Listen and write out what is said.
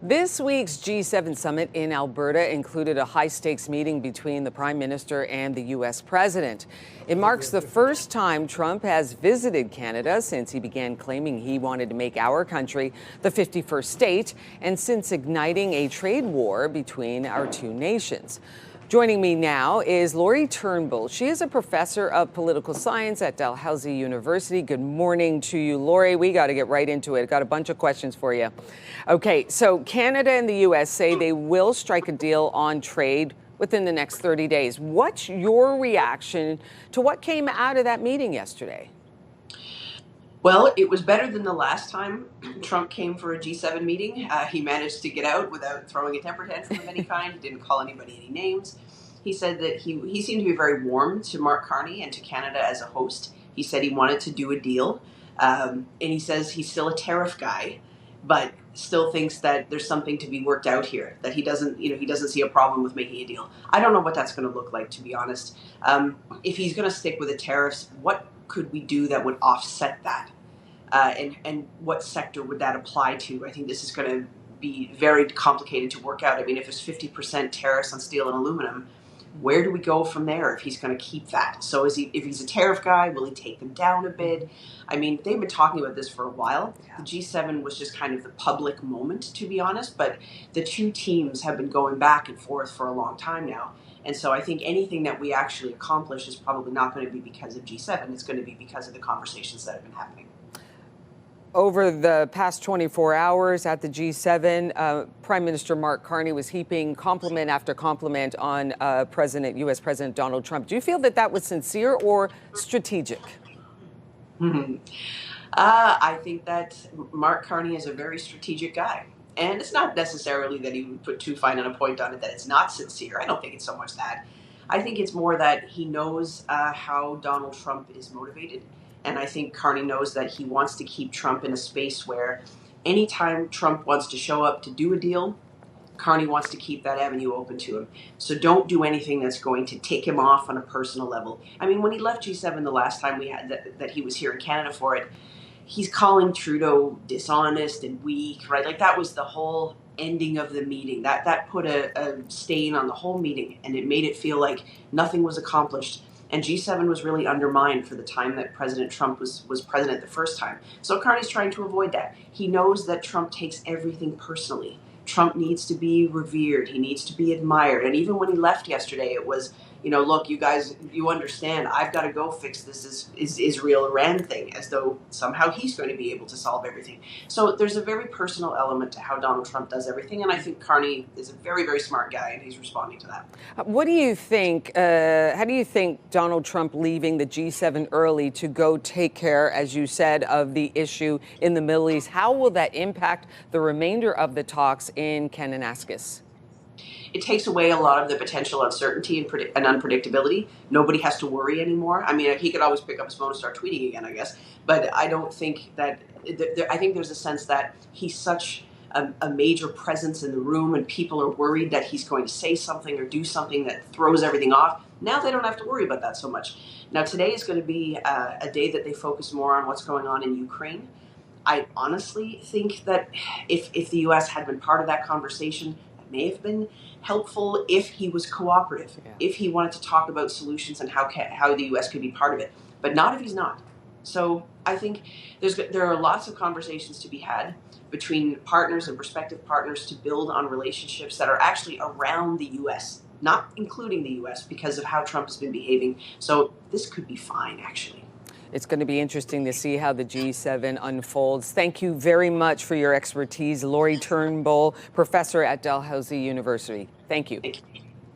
This week's G7 summit in Alberta included a high-stakes meeting between the Prime Minister and the U.S. President. It marks the first time Trump has visited Canada since he began claiming he wanted to make our country the 51st state, and since igniting a trade war between our two nations. Joining me now is Turnbull. She is a professor of political science at Dalhousie University. Good morning to you, Lori. We got to get right into it. Got a bunch of questions for you. Okay, so Canada and the U.S. say they will strike a deal on trade within the next 30 days. What's your reaction to what came out of that meeting yesterday? Well, it was better than the last time Trump came for a G7 meeting. He managed to get out without throwing a temper tantrum of any kind. He didn't call anybody any names. He said that he seemed to be very warm to Mark Carney and to Canada as a host. He said he wanted to do a deal. And he says he's still a tariff guy, but still thinks that there's something to be worked out here, that he doesn't see a problem with making a deal. I don't know what that's going to look like, to be honest. If he's going to stick with the tariffs, what could we do that would offset that? And what sector would that apply to? I think this is going to be very complicated to work out. I mean, if it's 50% tariffs on steel and aluminum, where do we go from there if he's going to keep that? So if he's a tariff guy, will he take them down a bit? I mean, they've been talking about this for a while. The G7 was just kind of the public moment, to be honest, but the two teams have been going back and forth for a long time now. And so I think anything that we actually accomplish is probably not going to be because of G7. It's going to be because of the conversations that have been happening. Over the past 24 hours at the G7, Prime Minister Mark Carney was heaping compliment after compliment on U.S. President Donald Trump. Do you feel that that was sincere or strategic? I think that Mark Carney is a very strategic guy. And it's not necessarily that he would put too fine on a point on it that it's not sincere. I don't think it's so much that. I think it's more that he knows how Donald Trump is motivated. And I think Carney knows that he wants to keep Trump in a space where anytime Trump wants to show up to do a deal, Carney wants to keep that avenue open to him. So don't do anything that's going to take him off on a personal level. I mean, when he left G7 the last time we had that he was here in Canada for it, he's calling Trudeau dishonest and weak, right? Like that was the whole ending of the meeting. That put a stain on the whole meeting, and it made it feel like nothing was accomplished. And G7 was really undermined for the time that President Trump was president the first time. So Carney's trying to avoid that. He knows that Trump takes everything personally. Trump needs to be revered. He needs to be admired. And even when he left yesterday, it was, look, you guys, you understand, I've got to go fix this Israel-Iran thing, as though somehow he's going to be able to solve everything. So there's a very personal element to how Donald Trump does everything, and I think Carney is a very, very smart guy, and he's responding to that. What do you think, how do you think Donald Trump leaving the G7 early to go take care, as you said, of the issue in the Middle East, how will that impact the remainder of the talks in Kananaskis? It takes away a lot of the potential uncertainty and unpredictability. Nobody has to worry anymore. I mean, he could always pick up his phone and start tweeting again, I guess. But I don't think that, I think there's a sense that he's such a major presence in the room, and people are worried that he's going to say something or do something that throws everything off. Now they don't have to worry about that so much. Now today is going to be a day that they focus more on what's going on in Ukraine. I honestly think that if the U.S. had been part of that conversation, it may have been helpful if he was cooperative, if he wanted to talk about solutions and how the U.S. could be part of it, but not if he's not. So I think there are lots of conversations to be had between partners and prospective partners to build on relationships that are actually around the U.S., not including the U.S. because of how Trump has been behaving. So this could be fine, actually. It's going to be interesting to see how the G7 unfolds. Thank you very much for your expertise, Turnbull, professor at Dalhousie University. Thank you. Thank you.